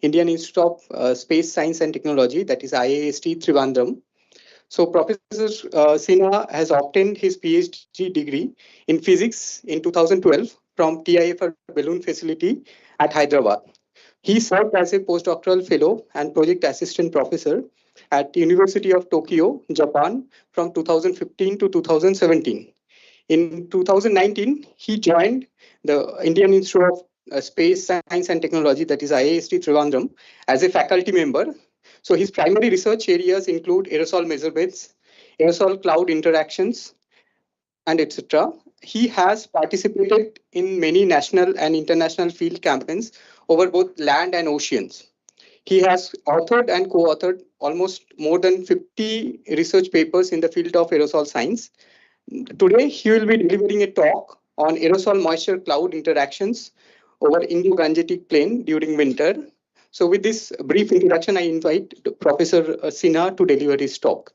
Indian Institute of Space Science and Technology, that is IIST Trivandrum. So Professor Sinha has obtained his PhD degree in physics in 2012 from TIFR Balloon Facility at Hyderabad. He served as a postdoctoral fellow and project assistant professor at University of Tokyo, Japan from 2015 to 2017. In 2019, he joined the Indian Institute of Space Science and Technology, that is IIST Trivandrum, as a faculty member. So his primary research areas include aerosol measurements, aerosol-cloud interactions, and etc. He has participated in many national and international field campaigns over both land and oceans. He has authored and co-authored almost more than 50 research papers in the field of aerosol science. Today, he will be delivering a talk on aerosol-moisture-cloud interactions over Indo-Gangetic Plain during winter. So with this brief introduction, I invite Professor Sinha to deliver his talk.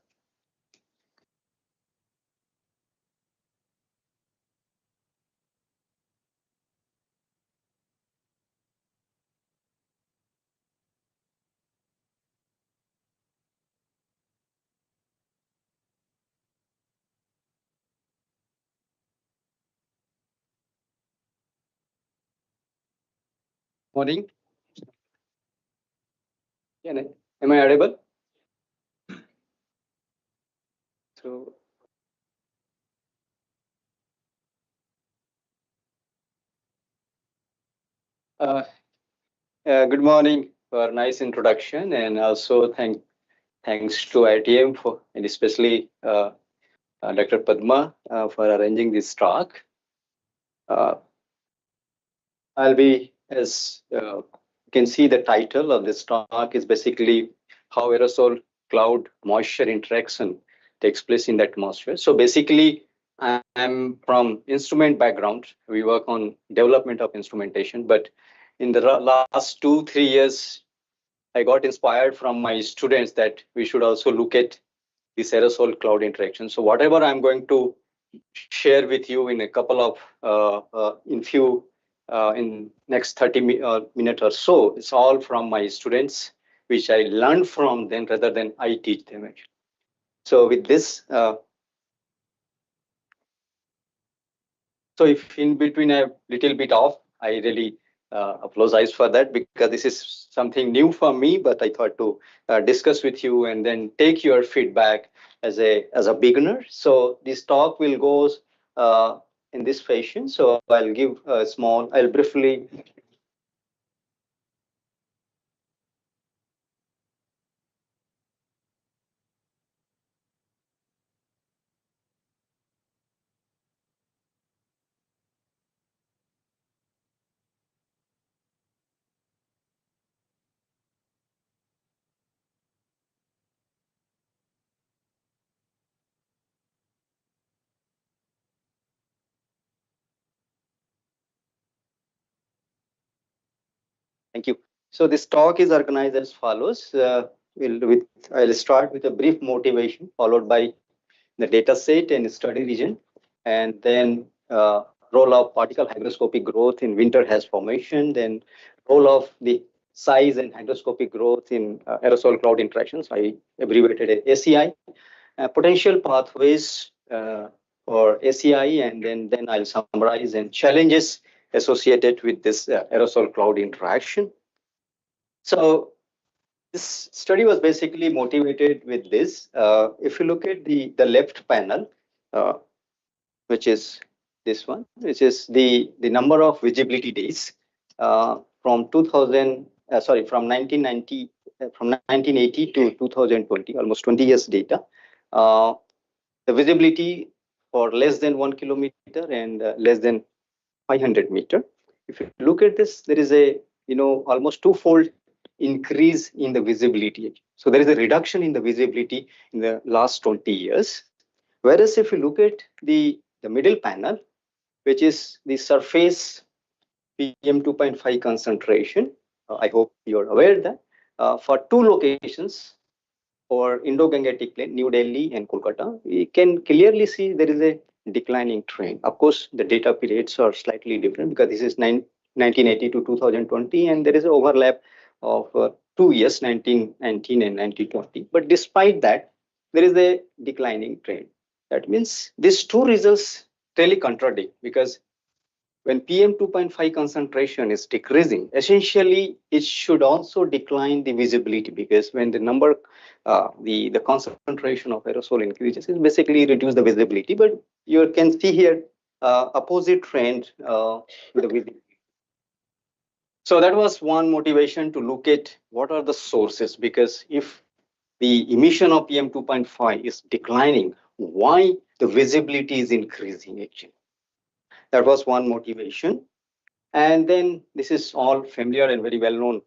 Morning. Am I audible? So, good morning for a nice introduction, and also thanks to ITM for, and especially Dr. Padma for arranging this talk. I'll be, as you can see, the title of this talk is basically how aerosol cloud moisture interaction takes place in the atmosphere. So basically, I'm from instrument background. We work on development of instrumentation, but in the last 2-3 years, I got inspired from my students that we should also look at this aerosol cloud interaction. So whatever I'm going to share with you in a couple of in next 30 minutes or so, it's all from my students, which I learned from them rather than I teach them actually. So with this, so if in between a little bit off, I really apologize for that, because this is something new for me, but I thought to discuss with you and then take your feedback as a beginner. So this talk will go in this fashion. So I'll give a small, I'll briefly. Thank you. So this talk is organized as follows. I'll start with a brief motivation, followed by the data set and study region, and then role of particle hygroscopic growth in winter haze formation, then role of the size and hygroscopic growth in aerosol cloud interactions. I abbreviated it ACI, potential pathways for ACI, and then I'll summarize and challenges associated with this aerosol cloud interaction. So this study was basically motivated with this. If you look at the left panel, which is this one, which is the number of visibility days from 1980 to 2020, almost 20 years data. The visibility for less than 1 kilometer and less than 500 meter. If you look at this, there is a almost twofold increase in the visibility. So there is a reduction in the visibility in the last 20 years. Whereas if you look at the middle panel, which is the surface PM 2.5 concentration, I hope you're aware that for two locations, for Indo-Gangetic Plain, New Delhi and Kolkata, we can clearly see there is a declining trend. Of course, the data periods are slightly different because this is 1980 to 2020, and there is an overlap of 2 years, 1919 and 1920. But despite that, there is a declining trend. That means these two results really contradict, because when PM 2.5 concentration is decreasing, essentially it should also decline the visibility, because when the number, the concentration of aerosol increases, it basically reduce the visibility. But you can see here opposite trend with the visibility. So that was one motivation to look at what are the sources, because if the emission of PM 2.5 is declining, why the visibility is increasing actually? That was one motivation. And then this is all familiar and very well known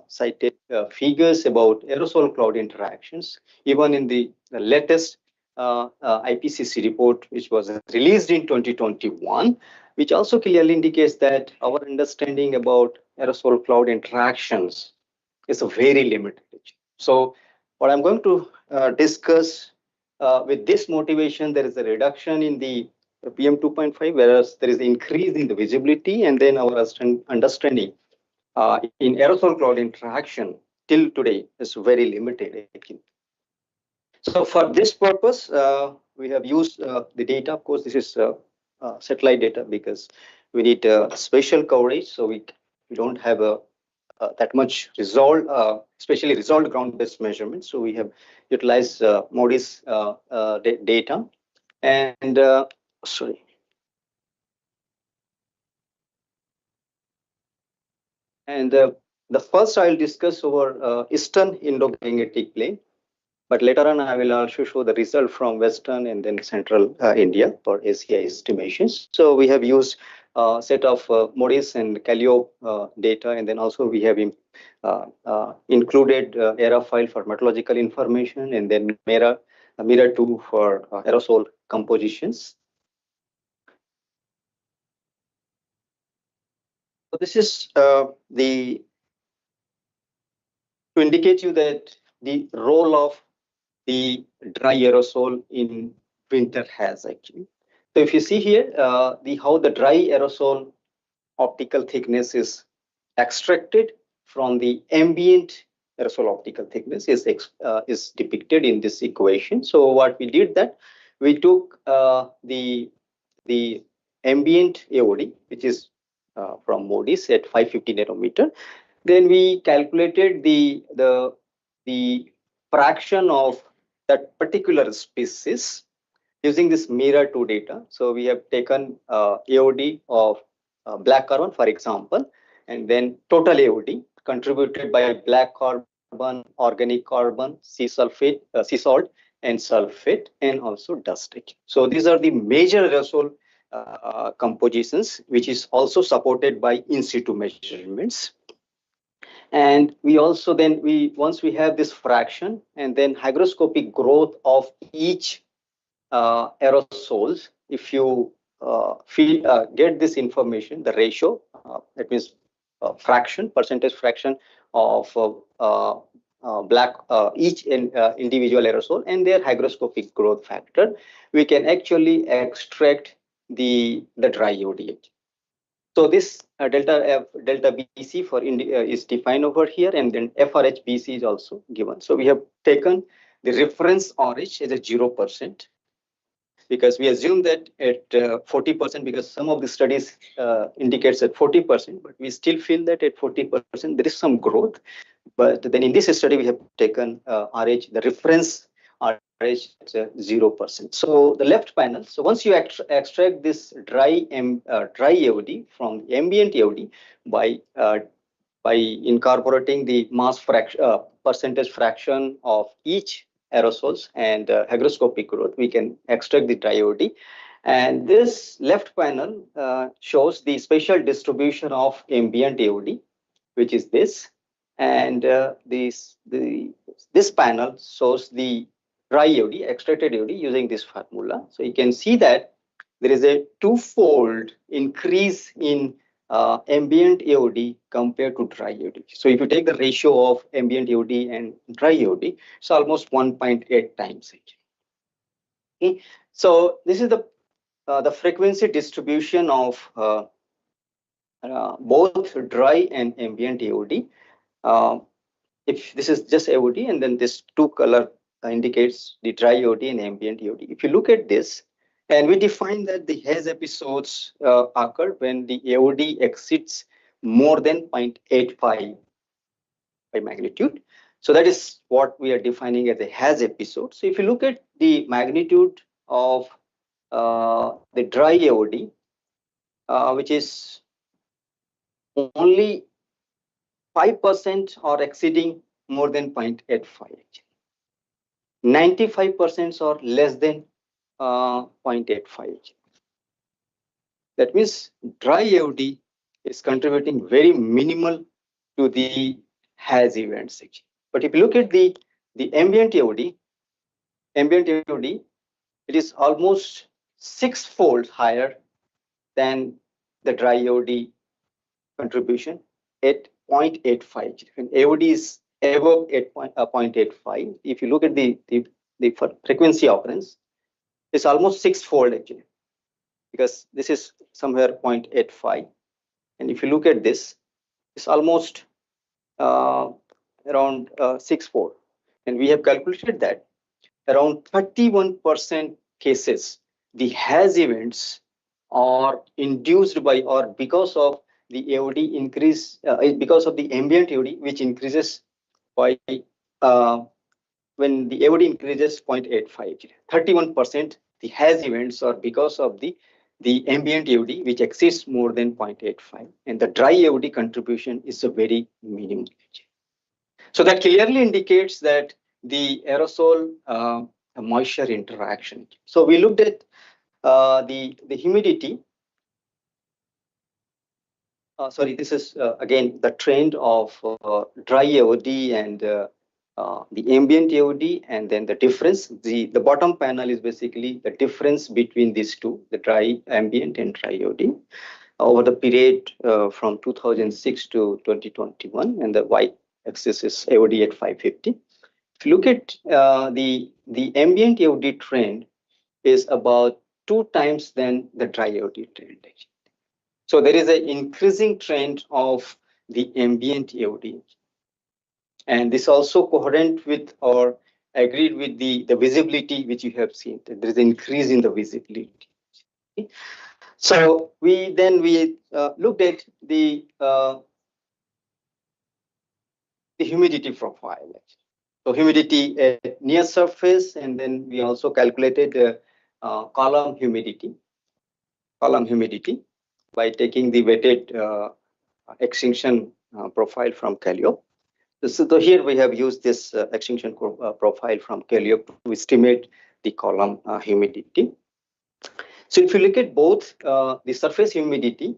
cited figures about aerosol cloud interactions. Even in the latest IPCC report, which was released in 2021, which also clearly indicates that our understanding about aerosol cloud interactions is very limited. So what I'm going to discuss with this motivation, there is a reduction in the PM 2.5, whereas there is an increase in the visibility, and then our understanding in aerosol cloud interaction till today is very limited. So for this purpose, we have used the data. Of course, this is satellite data, because we need spatial coverage, so we don't have that much resolved, especially resolved ground-based measurements. So we have utilized MODIS data, and sorry. And the first I'll discuss over Eastern Indo-Gangetic Plain, but later on I will also show the result from Western and then Central India for ACI estimations. So we have used a set of MODIS and Calliope data, and then also we have included aerofoil for meteorological information, and then mirror 2 for aerosol compositions. So this is to indicate you that the role of the dry aerosol in winter has actually. So if you see here, how the dry aerosol optical thickness is extracted from the ambient aerosol optical thickness is depicted in this equation. So what we did, that we took the ambient AOD, which is from MODIS at 550 nanometer. Then we calculated the fraction of that particular species using this mirror 2 data. So we have taken AOD of black carbon, for example, and then total AOD contributed by black carbon, organic carbon, sea salt, and sulfate, and also dust. So these are the major aerosol compositions, which is also supported by in situ measurements. And we also then once we have this fraction and then hygroscopic growth of each aerosols, if you get this information, the ratio, that means percentage fraction of each individual aerosol and their hygroscopic growth factor, we can actually extract the dry AOD. So this delta BC for is defined over here, and then FRH BC is also given. So we have taken the reference RH as a 0%, because we assume that at 40%, because some of the studies indicates at 40%, but we still feel that at 40% there is some growth. But then in this study we have taken RH, the reference RH at 0%. So the left panel. So once you extract this dry AOD from ambient AOD by incorporating the mass fraction, percentage fraction of each aerosols and hygroscopic growth, we can extract the dry AOD. And this left panel shows the spatial distribution of ambient AOD, which is this. And this panel shows the dry AOD, extracted AOD, using this formula. So you can see that there is a twofold increase in ambient AOD compared to dry AOD. So if you take the ratio of ambient AOD and dry AOD, it's almost 1.8 times. Okay. So this is the frequency distribution of both dry and ambient AOD. If this is just AOD, and then this two color indicates the dry AOD and ambient AOD. If you look at this, and we define that the haze episodes occur when the AOD exceeds more than 0.85 by magnitude. So that is what we are defining as a haze episode. So if you look at the magnitude of the dry AOD, which is only 5% or exceeding more than 0.85. 95% or less than 0.85. That means dry AOD is contributing very minimal to the haze events. But if you look at the ambient AOD, it is almost six-fold higher than the dry AOD contribution at 0.85. When AOD is above 0.85, if you look at the frequency occurrence, it's almost six-fold actually, because this is somewhere 0.85. And if you look at this, it's almost around six-fold. And we have calculated that around 31% cases, the haze events are induced by or because of the AOD increase, because of the ambient AOD, which increases by when the AOD increases 0.85. 31% the haze events are because of the ambient AOD, which exceeds more than 0.85, and the dry AOD contribution is a very minimal. So that clearly indicates that the aerosol moisture interaction. So we looked at the humidity. Sorry, this is again the trend of dry AOD and the ambient AOD, and then the difference. The bottom panel is basically the difference between these two, the dry ambient and dry AOD, over the period from 2006 to 2021, and the y-axis is AOD at 550. If you look at the ambient AOD trend is about 2 times than the dry AOD trend. So there is an increasing trend of the ambient AOD. And this also coherent with or agreed with the visibility which you have seen. There is an increase in the visibility. So we looked at the humidity profile. So humidity at near surface, and then we also calculated column humidity by taking the weighted extinction profile from Colloquium. So here we have used this extinction profile from Colloquium to estimate the column humidity. So if you look at both the surface humidity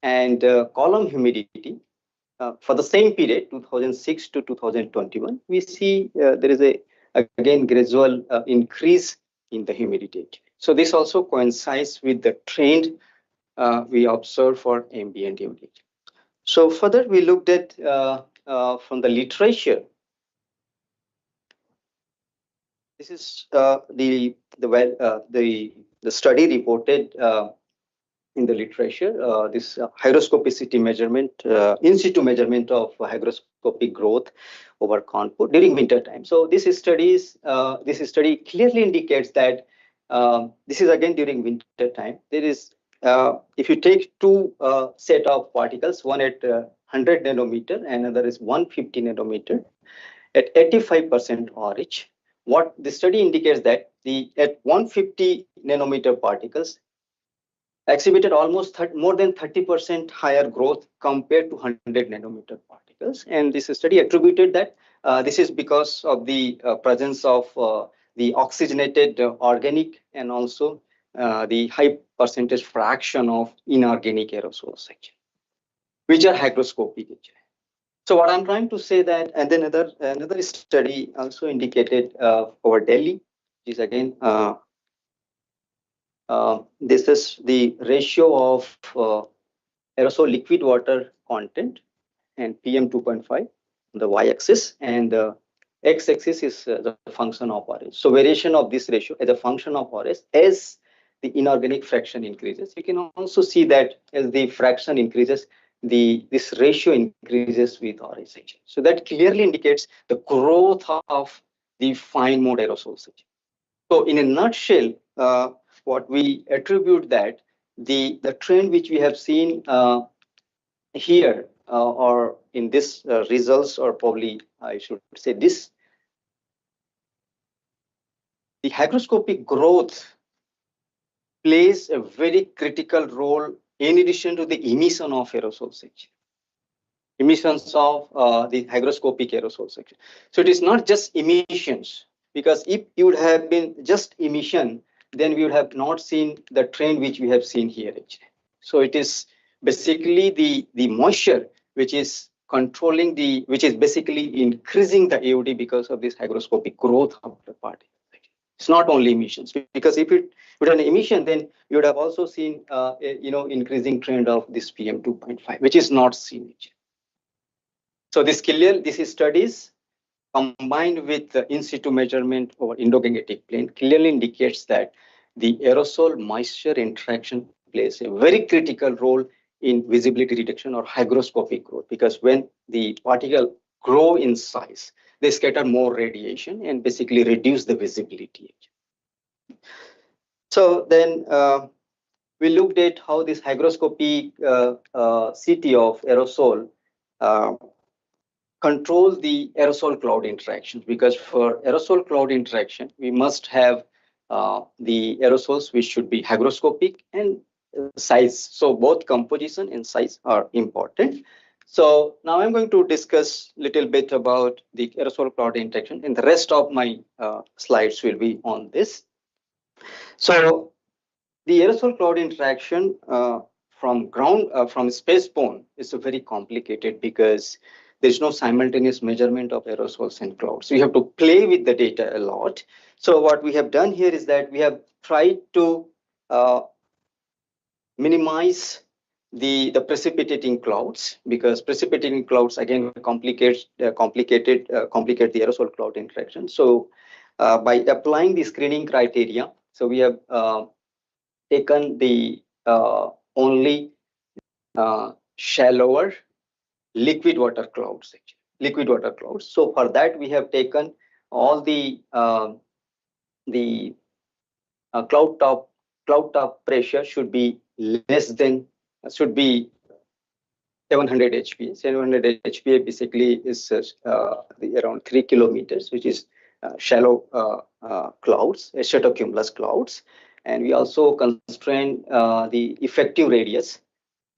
and column humidity for the same period, 2006 to 2021, we see there is again gradual increase in the humidity. So this also coincides with the trend we observe for ambient humidity. So further, we looked at from the literature. This is the study reported in the literature. This hygroscopicity measurement, in situ measurement of hygroscopic growth over Kanpur during winter time. So this study clearly indicates that this is again during winter time. There is if you take two set of particles, one at 100 nanometer and another is 150 nanometer at 85% RH. What the study indicates that at 150 nanometer particles exhibited almost more than 30% higher growth compared to 100 nanometer particles. And this study attributed that this is because of the presence of the oxygenated organic and also the high percentage fraction of inorganic aerosols, which are hygroscopic. So what I'm trying to say that, and then another study also indicated over Delhi is again this is the ratio of aerosol liquid water content and PM 2.5 on the y-axis, and the x-axis is the function of RH. So variation of this ratio as a function of RH as the inorganic fraction increases. You can also see that as the fraction increases, this ratio increases with RSH. So that clearly indicates the growth of the fine mode aerosols. So in a nutshell, what we attribute that the trend which we have seen here or in this results, or probably I should say this, the hygroscopic growth plays a very critical role in addition to the emission of aerosols, emissions of the hygroscopic aerosol section. So it is not just emissions, because if it would have been just emission, then we would have not seen the trend which we have seen here. So it is basically the moisture which is controlling which is basically increasing the AOD because of this hygroscopic growth of the particle. It's not only emissions, because if it would have an emission, then you would have also seen increasing trend of this PM 2.5, which is not seen. So this studies combined with the in situ measurement over Indo-Gangetic Plain clearly indicates that the aerosol moisture interaction plays a very critical role in visibility reduction or hygroscopic growth, because when the particle grow in size, they scatter more radiation and basically reduce the visibility. So then we looked at how this hygroscopic CT of aerosol controls the aerosol cloud interactions, because for aerosol cloud interaction, we must have the aerosols which should be hygroscopic and size. So both composition and size are important. So now I'm going to discuss a little bit about the aerosol cloud interaction, and the rest of my slides will be on this. So the aerosol cloud interaction from space-borne is very complicated, because there's no simultaneous measurement of aerosols and clouds. So you have to play with the data a lot. So what we have done here is that we have tried to minimize the precipitating clouds, because precipitating clouds again complicate the aerosol cloud interaction. So by applying the screening criteria, so we have taken the only shallower liquid water clouds. So for that, we have taken all the cloud top pressure should be 700 HPA. 700 HPA basically is around 3 kilometers, which is shallow clouds, stratocumulus clouds. And we also constrain the effective radius.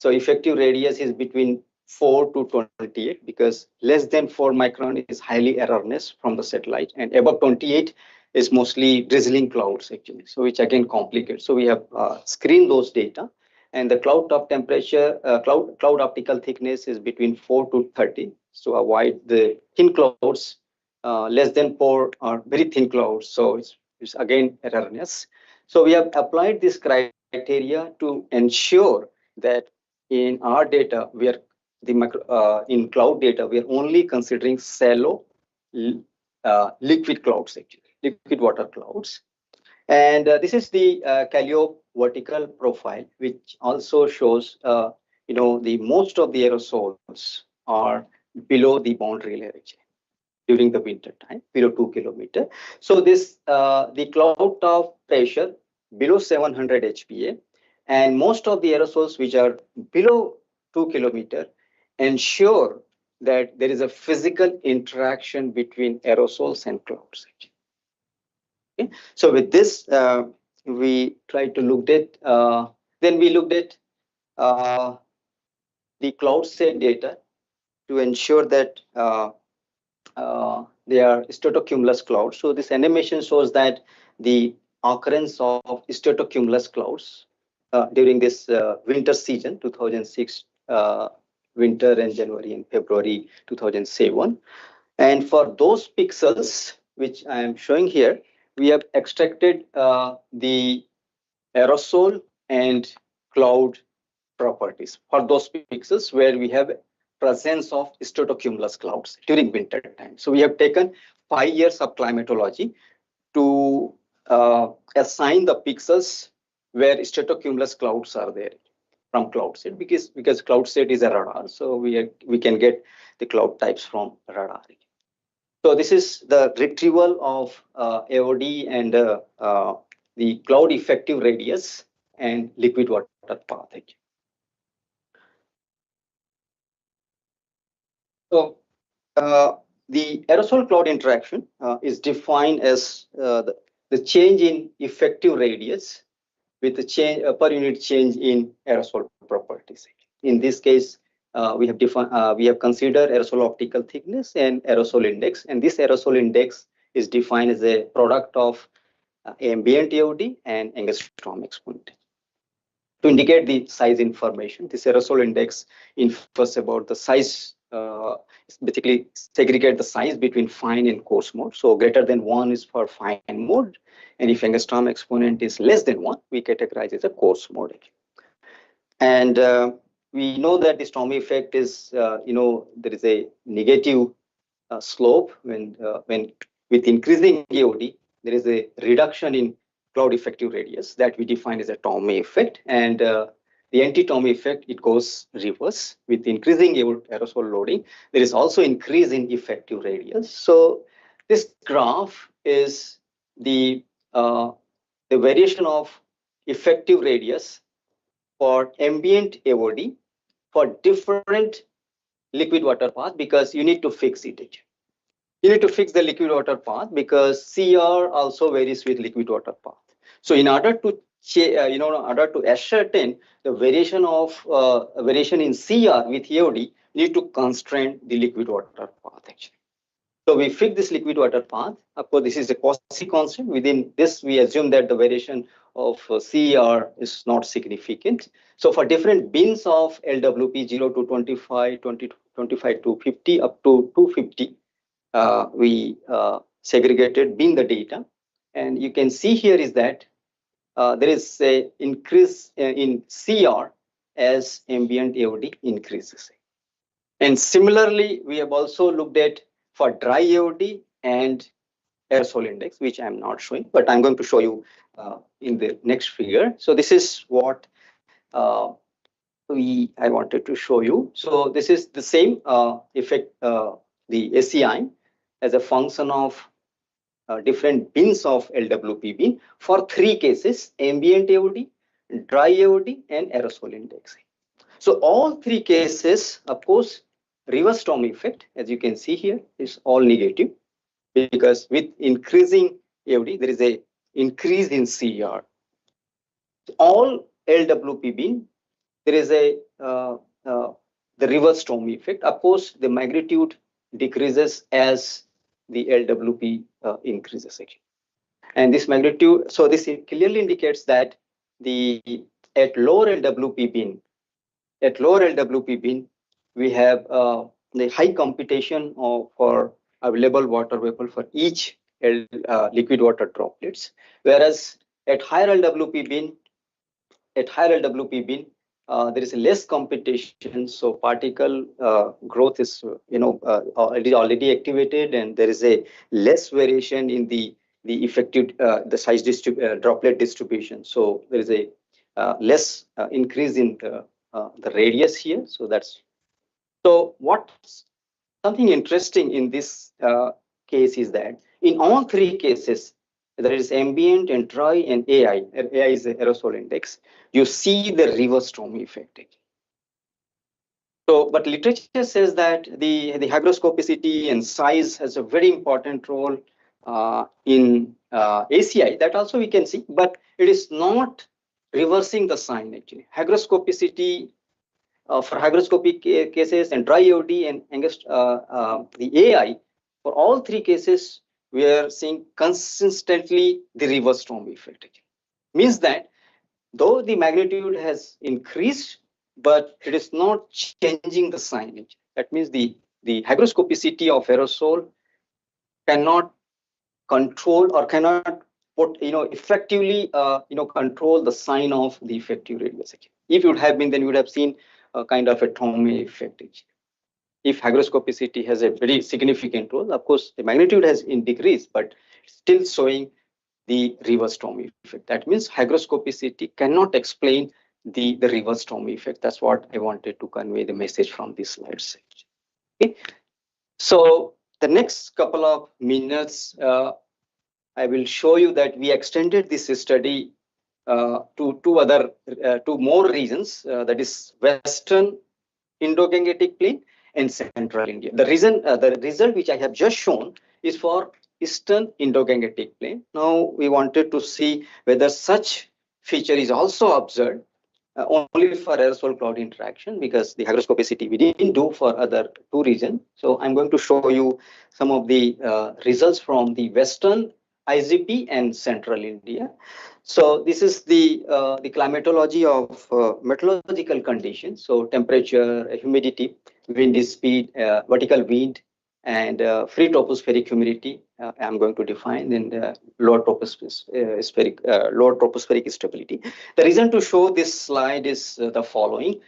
So effective radius is between 4 to 28, because less than 4 micron is highly erroneous from the satellite, and above 28 is mostly drizzling clouds actually. So which again complicates. So we have screened those data, and the cloud top temperature, cloud optical thickness is between 4 to 30. So avoid the thin clouds, less than 4 are very thin clouds. So it's again erroneous. So we have applied this criteria to ensure that in our data, we are in cloud data, we are only considering shallow liquid clouds, actually, liquid water clouds. And this is the Calliope vertical profile, which also shows, the most of the aerosols are below the boundary layer during the winter time, below 2 kilometer. So this the cloud top pressure below 700 HPA, and most of the aerosols which are below 2 kilometer ensure that there is a physical interaction between aerosols and clouds. Okay. So with this, we tried to look at, then we looked at the cloud set data to ensure that they are stratocumulus clouds. So this animation shows that the occurrence of stratocumulus clouds during this winter season, 2006 winter, and January and February 2007. And for those pixels, which I am showing here, we have extracted the aerosol and cloud properties for those pixels where we have presence of stratocumulus clouds during winter time. So we have taken 5 years of climatology to assign the pixels where stratocumulus clouds are there. from cloud set because cloud set is a radar, so we can get the cloud types from radar. So this is the retrieval of AOD and the cloud effective radius and liquid water path. So the aerosol cloud interaction is defined as the change in effective radius with the change per unit change in aerosol properties. In this case, we have considered aerosol optical thickness and aerosol index, and this aerosol index is defined as a product of ambient AOD and angstrom exponent. To indicate the size information, this aerosol index infers about the size, basically segregate the size between fine and coarse mode. So greater than 1 is for fine mode, and if angstrom exponent is less than 1, we categorize as a coarse mode. And we know that the Stormy effect is, there is a negative slope when with increasing AOD, there is a reduction in cloud effective radius that we define as a Stormy effect. And the anti-Stormy effect, it goes reverse with increasing aerosol loading. There is also increase in effective radius. So this graph is the variation of effective radius for ambient AOD for different liquid water path, because you need to fix it. You need to fix the liquid water path because CR also varies with liquid water path. So in order to in order to ascertain the variation of variation in CR with AOD, you need to constrain the liquid water path actually. So we fix this liquid water path. Of course, this is a quasi constant. Within this, we assume that the variation of CR is not significant. So for different bins of LWP 0 to 25, 25 to 50 up to 250, we segregated bin the data. And you can see here is that there is a increase in CR as ambient AOD increases. And similarly, we have also looked at for dry AOD and aerosol index, which I'm not showing, but I'm going to show you in the next figure. So this is what I wanted to show you. So this is the same effect, the ACI as a function of different bins of LWP bin for 3 cases: ambient AOD, dry AOD, and aerosol index. So all 3 cases, of course, reverse Stormy effect, as you can see here, is all negative, because with increasing AOD, there is a increase in CR. All LWP bin, there is a the reverse Stormy effect. Of course, the magnitude decreases as the LWP increases actually. And this magnitude, so this clearly indicates that at lower LWP bin, we have the high computation for available water vapor for each liquid water droplets, whereas at higher LWP bin, there is less computation, so particle growth is already activated, and there is a less variation in the effective the size droplet distribution. So there is a less increase in the radius here. So what's something interesting in this case is that in all 3 cases, there is ambient and dry and AI. AI is the aerosol index. You see the reverse Stormy effect. So, but literature says that the hygroscopicity and size has a very important role in ACI. That also we can see, but it is not reversing the sign actually. Hygroscopicity for hygroscopic cases and dry AOD and the AI, for all 3 cases, we are seeing consistently the reverse Stormy effect. Means that though the magnitude has increased, but it is not changing the signage. That means the hygroscopicity of aerosol cannot control or cannot effectively control the sign of the effective radius. If it would have been, then you would have seen a kind of a Stormy effect. If hygroscopicity has a very significant role, of course, the magnitude has decreased, but still showing the reverse Stormy effect. That means hygroscopicity cannot explain the reverse storm effect. That's what I wanted to convey the message from this slide. Okay. So the next couple of minutes, I will show you that we extended this study to more regions, that is Western Indo-Gangetic Plain and Central India. The result which I have just shown is for Eastern Indo-Gangetic Plain. Now we wanted to see whether such feature is also observed only for aerosol cloud interaction, because the hygroscopicity we didn't do for other two regions. So I'm going to show you some of the results from the Western IGP and Central India. So this is the climatology of meteorological conditions. So temperature, humidity, wind speed, vertical wind, and free tropospheric humidity. I'm going to define, and lower tropospheric stability. The reason to show this slide is the following.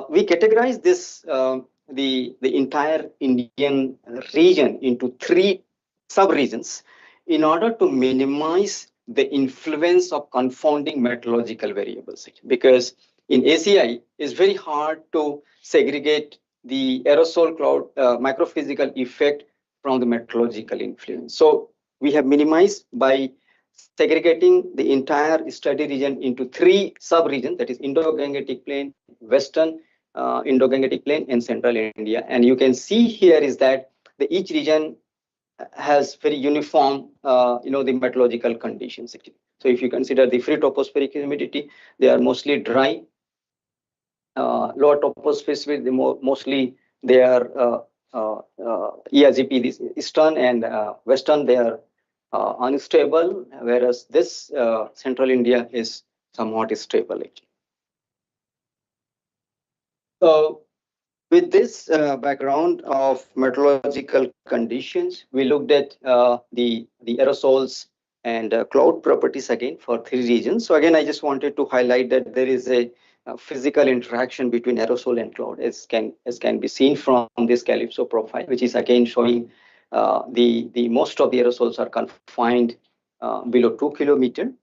We categorize this the entire Indian region into three sub-regions in order to minimize the influence of confounding meteorological variables, because in ACI it's very hard to segregate the aerosol cloud microphysical effect from the meteorological influence. So we have minimized by segregating the entire study region into three sub-regions, that is Indo-Gangetic Plain, Western Indo-Gangetic Plain, and Central India. And you can see here is that each region has very uniform, the meteorological conditions. So if you consider the free tropospheric humidity, they are mostly dry. Lower tropospheric, mostly they are ERGP, this Eastern and Western, they are unstable, whereas this Central India is somewhat stable. So with this background of meteorological conditions, we looked at the aerosols and cloud properties again for three regions. So again, I just wanted to highlight that there is a physical interaction between aerosol and cloud, as can be seen from this Calypso profile, which is again showing the most of the aerosols are confined below 2 kilometers,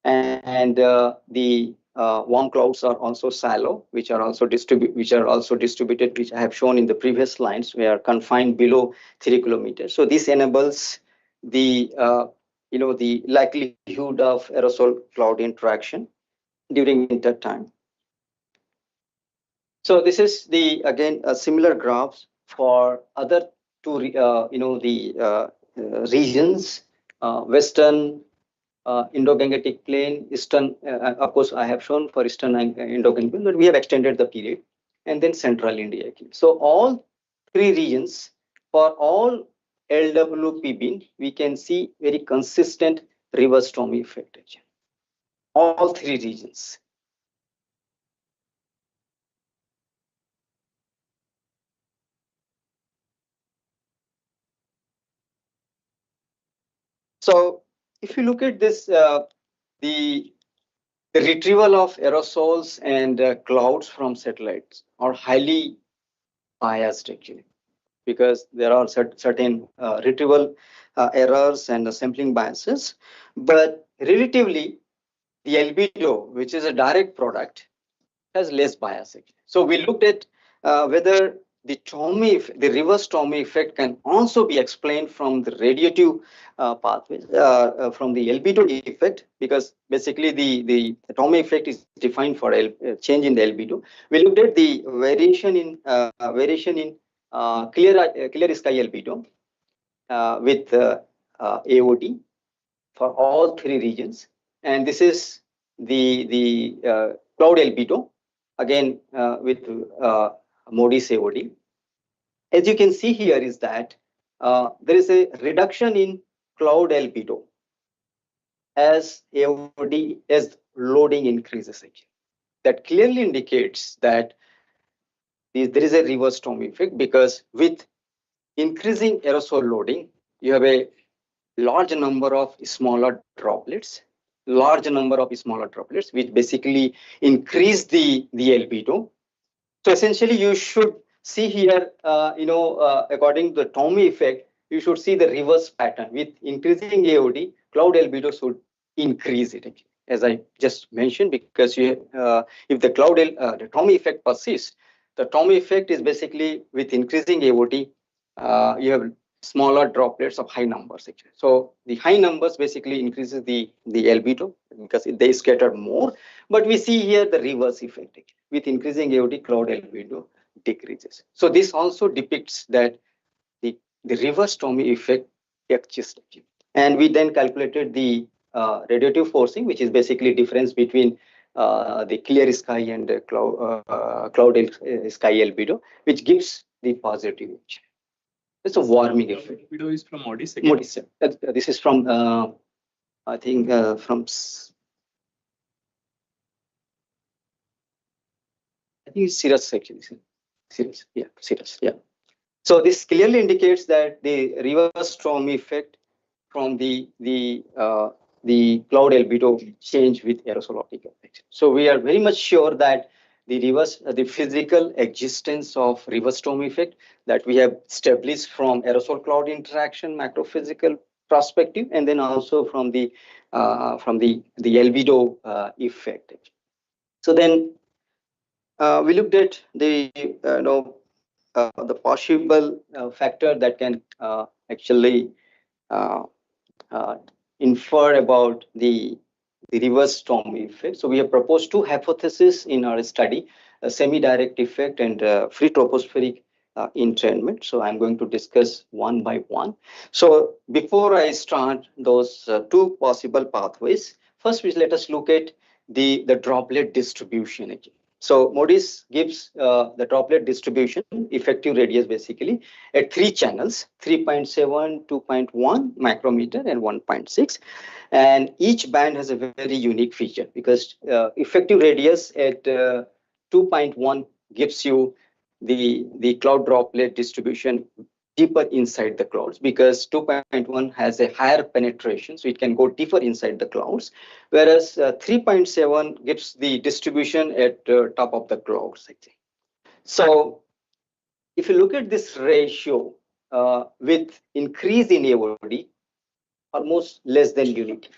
and the warm clouds are also shallow, which are also distributed, which I have shown in the previous slides, we are confined below 3 kilometers. So this enables the the likelihood of aerosol cloud interaction during winter time. So this is again similar graphs for other two regions, Western Indo-Gangetic Plain, Eastern, of course, I have shown for Eastern Indo-Gangetic Plain, but we have extended the period, and then Central India. So all three regions, for all LWP, we can see very consistent reverse storm effect. All three regions. So if you look at this, the retrieval of aerosols and clouds from satellites are highly biased, actually, because there are certain retrieval errors and sampling biases. But relatively, the albedo, which is a direct product, has less bias. So we looked at whether the reverse Tommy effect can also be explained from the radiative pathways, from the albedo effect, because basically the Tommy effect is defined for change in the albedo. We looked at the variation in clear sky albedo with AOD for all three regions, and this is the cloud albedo again with MODIS AOD. As you can see here is that there is a reduction in cloud albedo as AOD, as loading increases. That clearly indicates that there is a reverse storm effect, because with increasing aerosol loading, you have a large number of smaller droplets, which basically increase the albedo. So essentially, you should see here, according to the Tommy effect, you should see the reverse pattern. With increasing AOD, cloud albedo should increase it. as I just mentioned, because if the the Tommy effect persists, the Tommy effect is basically with increasing AOD, you have smaller droplets of high numbers actually. So the high numbers basically increases the albedo because they scatter more. But we see here the reverse effect actually. With increasing AOD, cloud albedo decreases. So this also depicts that the reverse Tommy effect exists. And we then calculated the radiative forcing, which is basically difference between the clear sky and cloud sky albedo, which gives the positive edge. It's a warming effect. Albedo is from Modis. Modis. This is from, I think, from. I think it's Cirrus actually. Cirrus, yeah, Cirrus, yeah. So this clearly indicates that the reverse Tommy effect from the cloud albedo change with aerosol optical effect. So we are very much sure that the physical existence of reverse Tommy effect that we have established from aerosol cloud interaction macrophysical perspective, and then also from the albedo effect. So then we looked at the the possible factor that can actually infer about the reverse Tommy effect. So we have proposed two hypotheses in our study, a semi-direct effect and free tropospheric entrainment. So I'm going to discuss one by one. So before I start those two possible pathways, first let us look at the droplet distribution again. So Modis gives the droplet distribution, effective radius basically, at three channels, 3.7, 2.1 micrometer and 1.6. And each band has a very unique feature because effective radius at 2.1 gives you the cloud droplet distribution deeper inside the clouds, because 2.1 has a higher penetration, so it can go deeper inside the clouds, whereas 3.7 gives the distribution at top of the clouds. So if you look at this ratio with increase in AOD, almost less than unity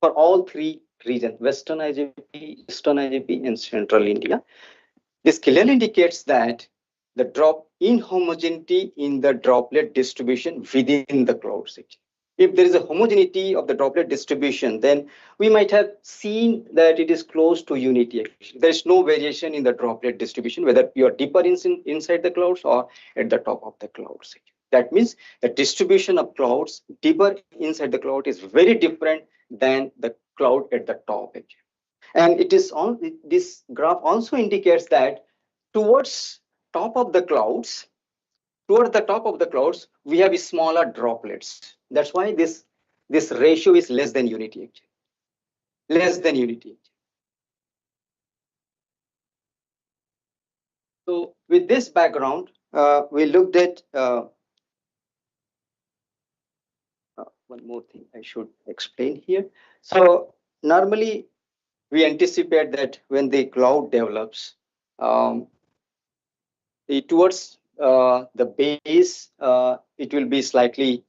for all three regions, Western IGP, Eastern IGP, and Central India. This clearly indicates that the drop inhomogeneity in the droplet distribution within the cloud section. If there is a homogeneity of the droplet distribution, then we might have seen that it is close to unity. There is no variation in the droplet distribution, whether you are deeper inside the clouds or at the top of the cloud section. That means the distribution of clouds deeper inside the cloud is very different than the cloud at the top. And it is on this graph also indicates that towards top of the clouds, we have smaller droplets. That's why this ratio is less than unity. Less than unity. So with this background, we looked at one more thing I should explain here. So normally we anticipate that when the cloud develops, towards the base, it will be slightly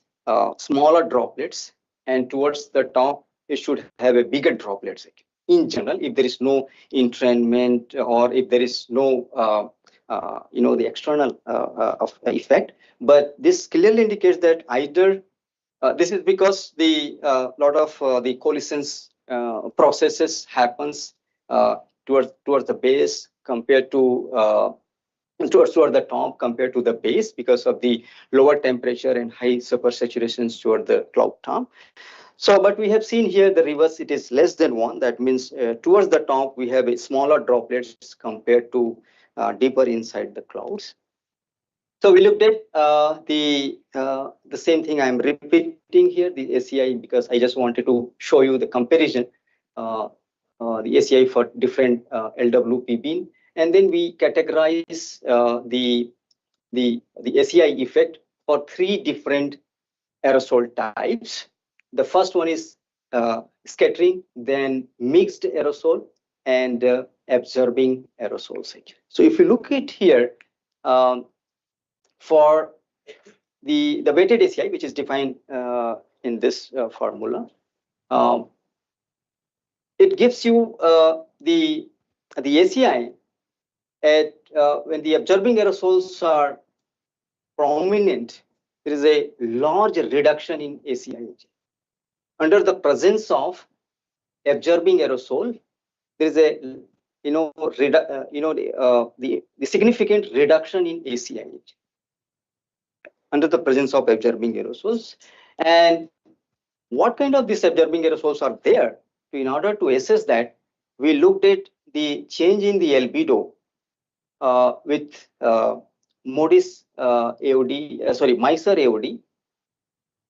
smaller droplets, and towards the top, it should have a bigger droplets. In general, if there is no entrainment or if there is no the external effect, but this clearly indicates that either this is because the lot of the coalescence processes happens towards the base compared to towards the top compared to the base because of the lower temperature and high supersaturations toward the cloud top. So, but we have seen here the reverse, it is less than 1. That means towards the top, we have a smaller droplets compared to deeper inside the clouds. So we looked at the same thing I'm repeating here, the ACI, because I just wanted to show you the comparison, the ACI for different LWP beam. And then we categorize the ACI effect for 3 different aerosol types. The first one is scattering, then mixed aerosol, and absorbing aerosols. So if you look at here, for the weighted ACI, which is defined in this formula, it gives you the ACI at when the absorbing aerosols are prominent, there is a large reduction in ACI. Under the presence of absorbing aerosol, there is a the significant reduction in ACI under the presence of absorbing aerosols. And what kind of these absorbing aerosols are there? In order to assess that, we looked at the change in the albedo with Moody's Miser AOD,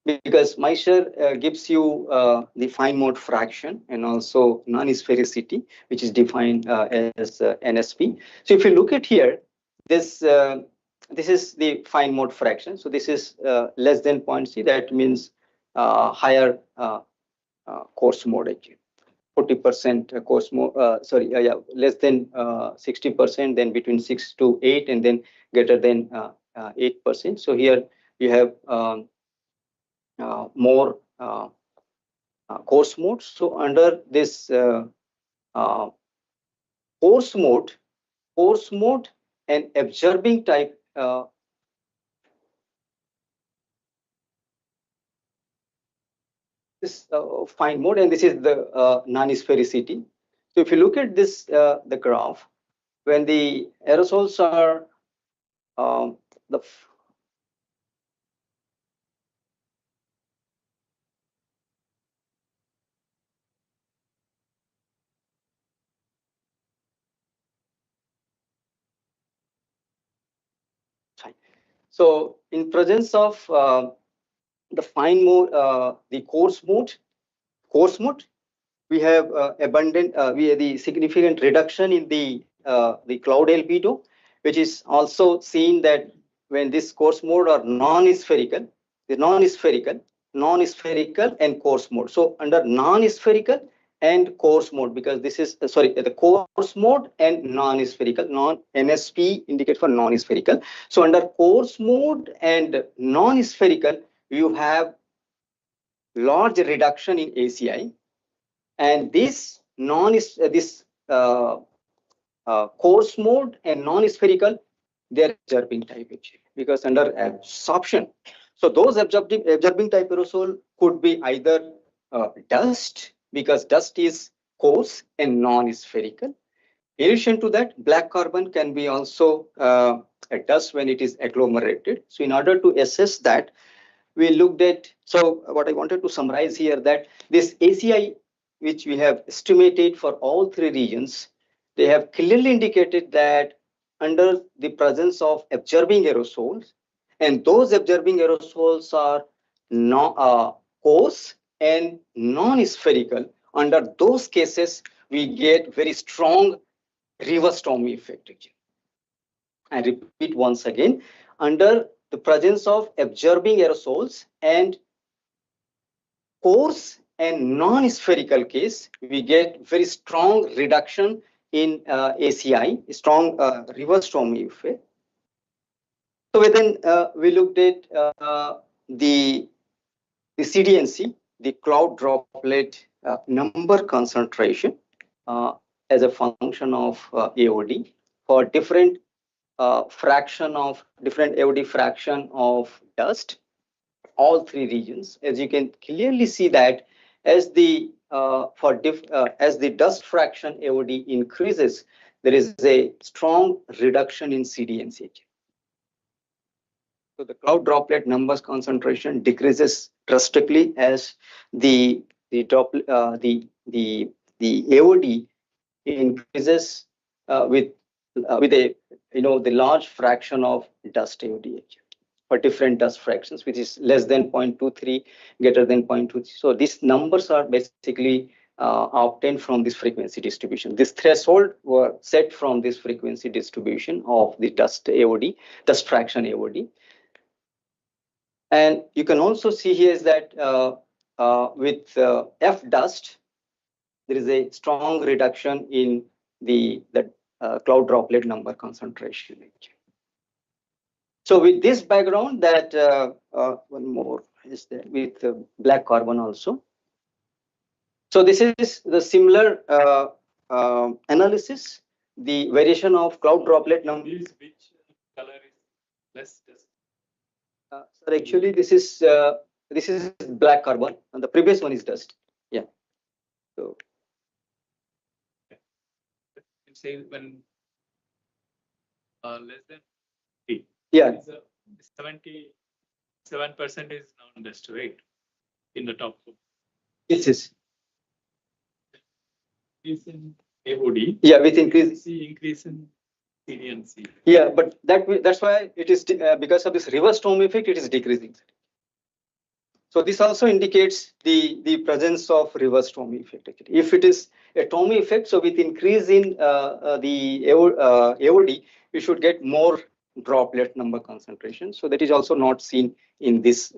because Miser gives you the fine mode fraction and also non-sphericity, which is defined as NSP. So if you look at here, this is the fine mode fraction. So this is less than 0.3. That means higher coarse mode actually. 40% coarse mode, less than 60%, then between 6 to 8, and then greater than 8%. So here you have more coarse mode. So under this coarse mode and absorbing type this fine mode, and this is the non-sphericity. So if you look at this the graph, when the aerosols are the so in presence of the fine mode, the coarse mode, we have we have the significant reduction in the cloud albedo, which is also seen that when this coarse mode are non-spherical and coarse mode. So under non-spherical and coarse mode, because this is the coarse mode and non-spherical, NSP indicate for non-spherical. So under coarse mode and non-spherical, you have large reduction in ACI, and this coarse mode and non-spherical, they're absorbing type actually, because under absorption. So those absorbing type aerosol could be either dust, because dust is coarse and non-spherical. In addition to that, black carbon can be also a dust when it is agglomerated. So in order to assess that, we looked at, so what I wanted to summarize here, that this ACI, which we have estimated for all three regions, they have clearly indicated that under the presence of absorbing aerosols, and those absorbing aerosols are coarse and non-spherical, under those cases, we get very strong reverse Stormy effect. I repeat once again, under the presence of absorbing aerosols and coarse and non-spherical case, we get very strong reduction in ACI, strong reverse Stormy effect. So then we looked at the CDNC, the cloud droplet number concentration as a function of AOD for different different AOD fraction of dust, all three regions. As you can clearly see that as the as the dust fraction AOD increases, there is a strong reduction in CDNC. So the cloud droplet numbers concentration decreases drastically as the AOD increases with a the large fraction of dust AOD for different dust fractions, which is less than 0.23, greater than 0.23. So these numbers are basically obtained from this frequency distribution. This threshold were set from this frequency distribution of the dust fraction AOD. And you can also see here is that with F dust, there is a strong reduction in the cloud droplet number concentration. So with this background, that one more is there with black carbon also. So this is the similar analysis. The variation of cloud droplet number. Which color is less dust? Sir, actually, this is black carbon, and the previous one is dust. Yeah. So You say when less than 3. yeah, 77% is non-dust, right? In the top. this is Increase in AOD. yeah with increase. See increase in CDNC. Yeah, but that's why it is because of this reverse storm effect, it is decreasing. So this also indicates the presence of reverse storm effect. Actually, if it is a storm effect, so with increase in the AOD, you should get more droplet number concentration. So that is also not seen in this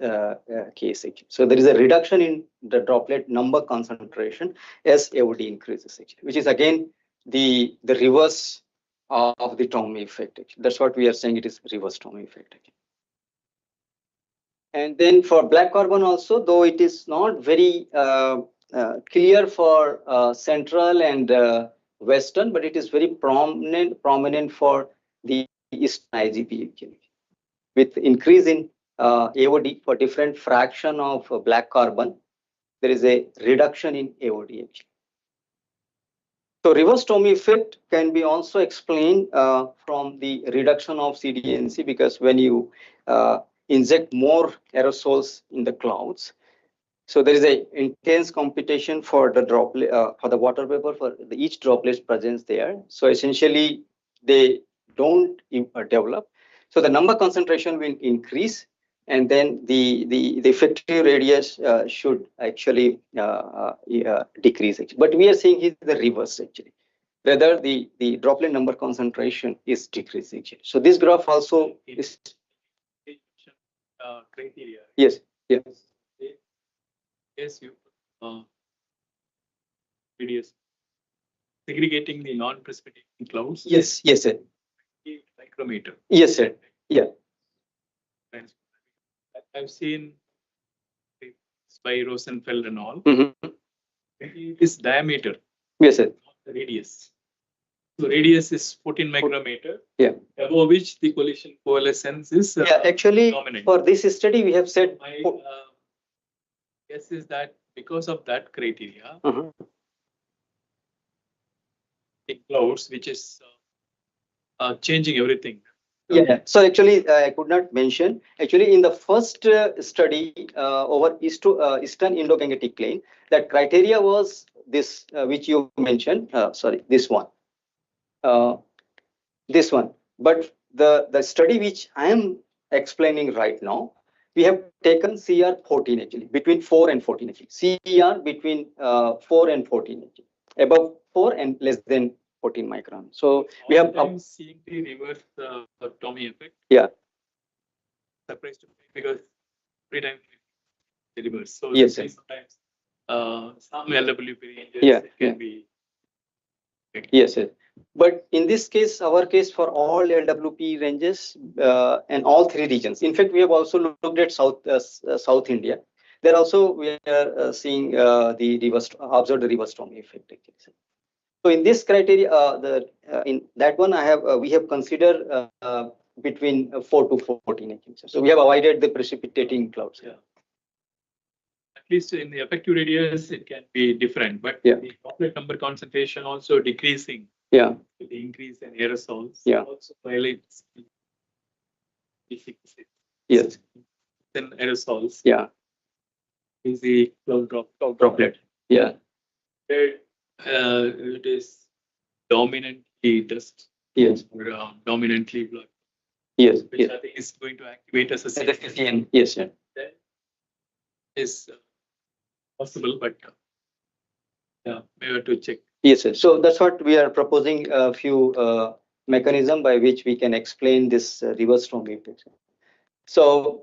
case. Actually. So there is a reduction in the droplet number concentration as AOD increases, actually, which is again the reverse of the storm effect. Actually. That's what we are saying. It is reverse storm effect. Actually. And then for black carbon also, though it is not very clear for central and western, but it is very prominent for the eastern IGP actually. With increase in AOD for different fraction of black carbon, there is a reduction in AOD actually. So reverse storm effect can be also explained from the reduction of CDNC, because when you inject more aerosols in the clouds, so there is a intense competition for the droplet for the water vapor for each droplet's presence there. So essentially they don't develop. So the number concentration will increase, and then the effective radius should actually decrease. Actually. But we are seeing here the reverse actually. Rather, the droplet number concentration is decreasing. Actually. So this graph also is criteria. Yes. Yes. Yes, you radius segregating the non-precipitating clouds. Yes. Yes, sir. Micrometer. Yes, sir. Yeah. I've seen by Rosenfeld and all. Mm-hmm. It is diameter. Yes, sir. Not the radius. So radius is 14 micrometer. Yeah. Above which the collision coalescence is yeah. Actually, dominant. For this study, we have said. My guess is that because of that criteria, the clouds, which is changing everything. Yeah. So actually, I could not mention. Actually, in the first study over Eastern Indo-Gangetic Plain, that criteria was this, which you mentioned. Sorry, this one. This one. But the study which I am explaining right now, we have taken CR 14 actually, between 4 and 14 actually. CR between 4 and 14 actually. Above 4 and less than 14 micron. So we have seeing the reverse Tommy effect. Yeah. Surprised to me because every time the reverse. So yes, sometimes some LWP ranges can be. Yes, sir. But in this case, our case for all LWP ranges and all three regions. In fact, we have also looked at South India. There also we are seeing the reverse observed the reverse storm effect. Actually. So in this criteria, in that one, we have considered between 4 to 14. Actually. So we have avoided the precipitating clouds. Yeah. At least in the effective radius, it can be different, but the droplet number concentration also decreasing. Yeah. With the increase in aerosols. Yeah. Also violates. Yes. Then aerosols. Yeah. Is the cloud droplet. Yeah. It is dominantly dust. Yes. Or dominantly blood. Yes. Which I think is going to activate as a CCN. Yes, sir. That is possible, but yeah, we have to check. Yes, sir. So that's what we are proposing a few mechanism by which we can explain this reverse storm effect. So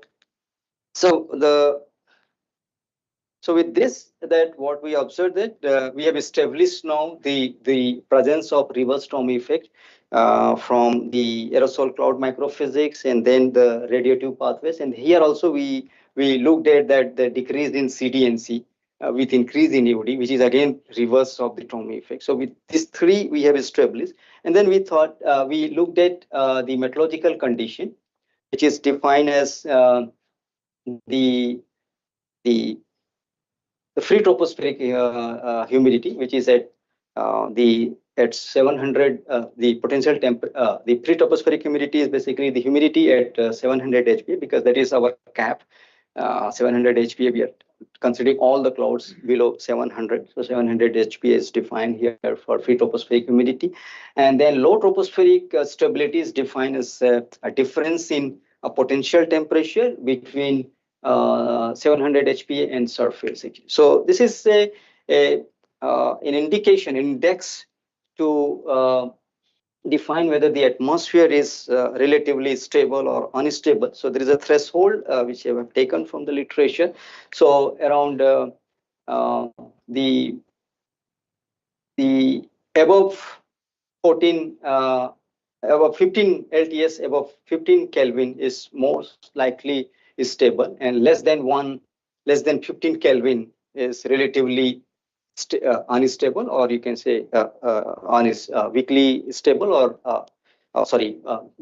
with this, that what we observed that we have established now the presence of reverse storm effect from the aerosol cloud microphysics and then the radiative pathways. And here also we looked at that the decrease in CDNC with increase in AOD, which is again reverse of the trauma effect. So with these three, we have established. And then we thought, we looked at the meteorological condition, which is defined as the free tropospheric humidity, which is at at 700, the potential the free tropospheric humidity is basically the humidity at 700 HPA, because that is our cap. 700 HPA, we are considering all the clouds below 700. So 700 HPA is defined here for free tropospheric humidity. And then low tropospheric stability is defined as a difference in a potential temperature between 700 HPA and surface. So this is an indication, index to define whether the atmosphere is relatively stable or unstable. So there is a threshold which I have taken from the literature. So around the above 14 above 15 LTS, above 15 Kelvin is most likely is stable, and less than 15 Kelvin is relatively unstable, or you can say weakly stable, or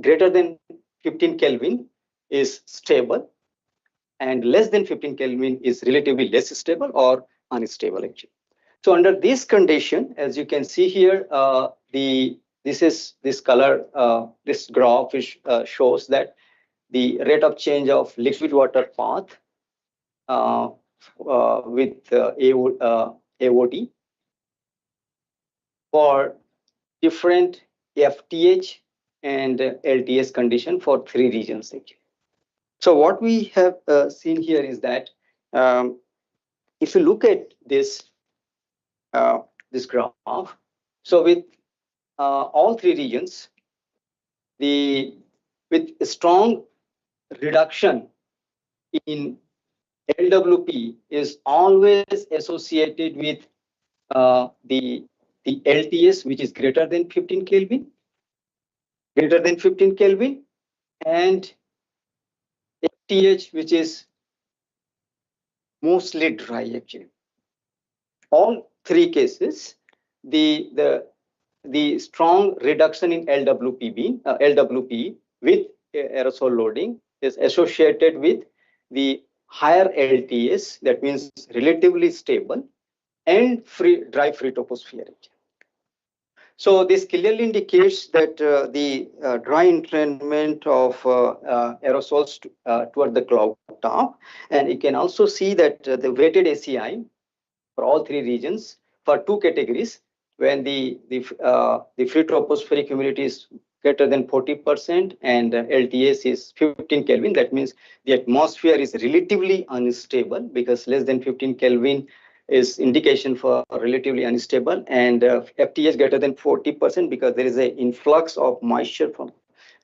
greater than 15 Kelvin is stable, and less than 15 Kelvin is relatively less stable or unstable actually. So under this condition, as you can see here, this color, this graph which shows that the rate of change of liquid water path with AOD for different FTH and LTS condition for three regions. So what we have seen here is that if you look at this this graph, so with all three regions, with a strong reduction in LWP is always associated with the LTS, which is greater than 15 Kelvin, and FTH, which is mostly dry actually. All three cases, the strong reduction in LWP with aerosol loading is associated with the higher LTS, that means relatively stable, and dry free troposphere. So this clearly indicates that the dry entrainment of aerosols toward the cloud top, and you can also see that the weighted ACI for all three regions for two categories, when the free tropospheric humidity is greater than 40% and LTS is 15 Kelvin. That means the atmosphere is relatively unstable, because less than 15 Kelvin is indication for relatively unstable, and FTS greater than 40%, because there is an influx of moisture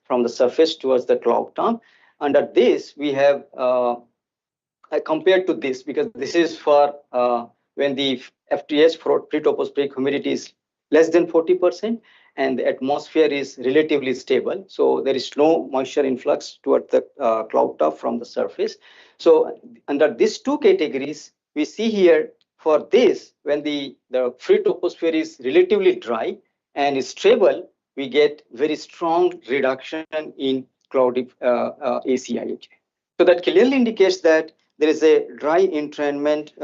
from the surface towards the cloud top. Under this, we have compared to this, because this is for when the FTS for free tropospheric humidity is less than 40% and the atmosphere is relatively stable. So there is no moisture influx toward the cloud top from the surface. So under these two categories, we see here for this, when the free troposphere is relatively dry and is stable, we get very strong reduction in cloudy ACI. So that clearly indicates that there is a dry entrainment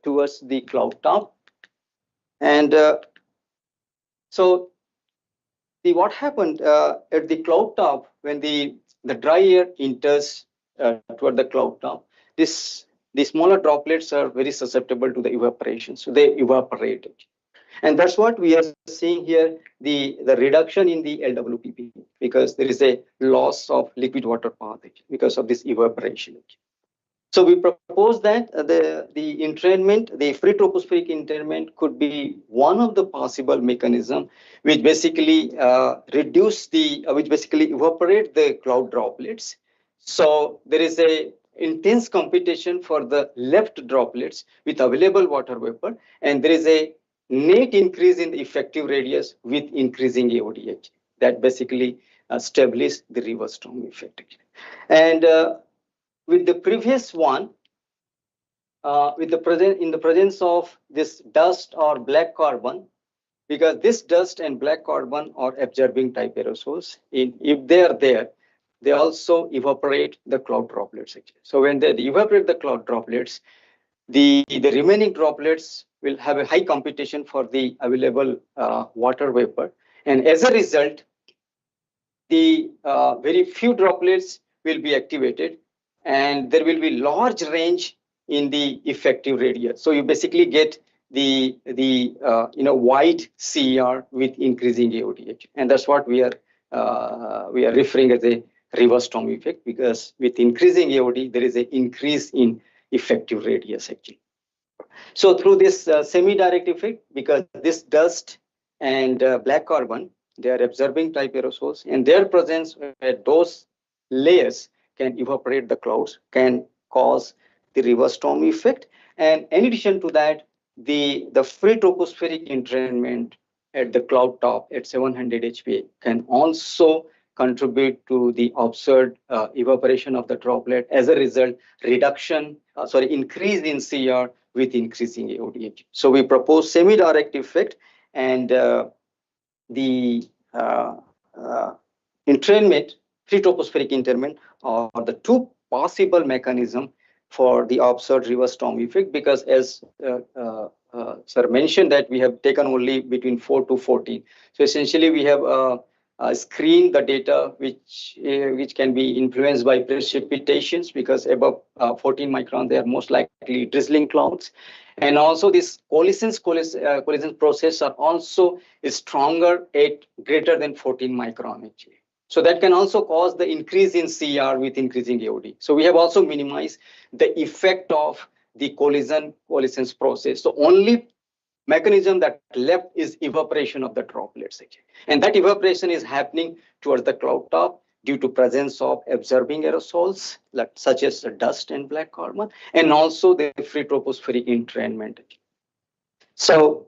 towards the cloud top. And so what happened at the cloud top, when the dry air enters toward the cloud top, the smaller droplets are very susceptible to the evaporation, so they evaporate. And that's what we are seeing here, the reduction in the LWPP, because there is a loss of liquid water path because of this evaporation. So we propose that the entrainment, the free tropospheric entrainment, could be one of the possible mechanism which basically which basically evaporate the cloud droplets. So there is a intense competition for the left droplets with available water vapor, and there is a net increase in the effective radius with increasing AODH. That basically establishes the reverse storm effect. And with the previous one, in the presence of this dust or black carbon, because this dust and black carbon are absorbing type aerosols. If they are there, they also evaporate the cloud droplets. Actually. So when they evaporate the cloud droplets, the remaining droplets will have a high computation for the available water vapor. And as a result, the very few droplets will be activated, and there will be large range in the effective radius. So you basically get the wide CER with increasing AOD, and that's what we are referring as a reverse storm effect, because with increasing AOD there is an increase in effective radius actually. So through this semi-direct effect, because this dust and black carbon, they are absorbing type aerosols, and their presence at those layers can evaporate the clouds, can cause the reverse storm effect. And in addition to that, the free tropospheric entrainment at the cloud top at 700 HPA can also contribute to the observed evaporation of the droplet. As a result, increase in CR with increasing AOD. So we propose semi-direct effect, and the entrainment, free tropospheric entrainment, are the two possible mechanisms for the observed reverse storm effect, because as sir mentioned that we have taken only between 4 to 14. So essentially we have screened the data which can be influenced by precipitations, because above 14 micron they are most likely drizzling clouds. And also this collision process are also stronger at greater than 14 micron actually. So that can also cause the increase in CR with increasing AOD. So we have also minimized the effect of the collision process. So only mechanism that left is evaporation of the droplets actually. And that evaporation is happening towards the cloud top due to presence of absorbing aerosols such as dust and black carbon, and also the free tropospheric entrainment. So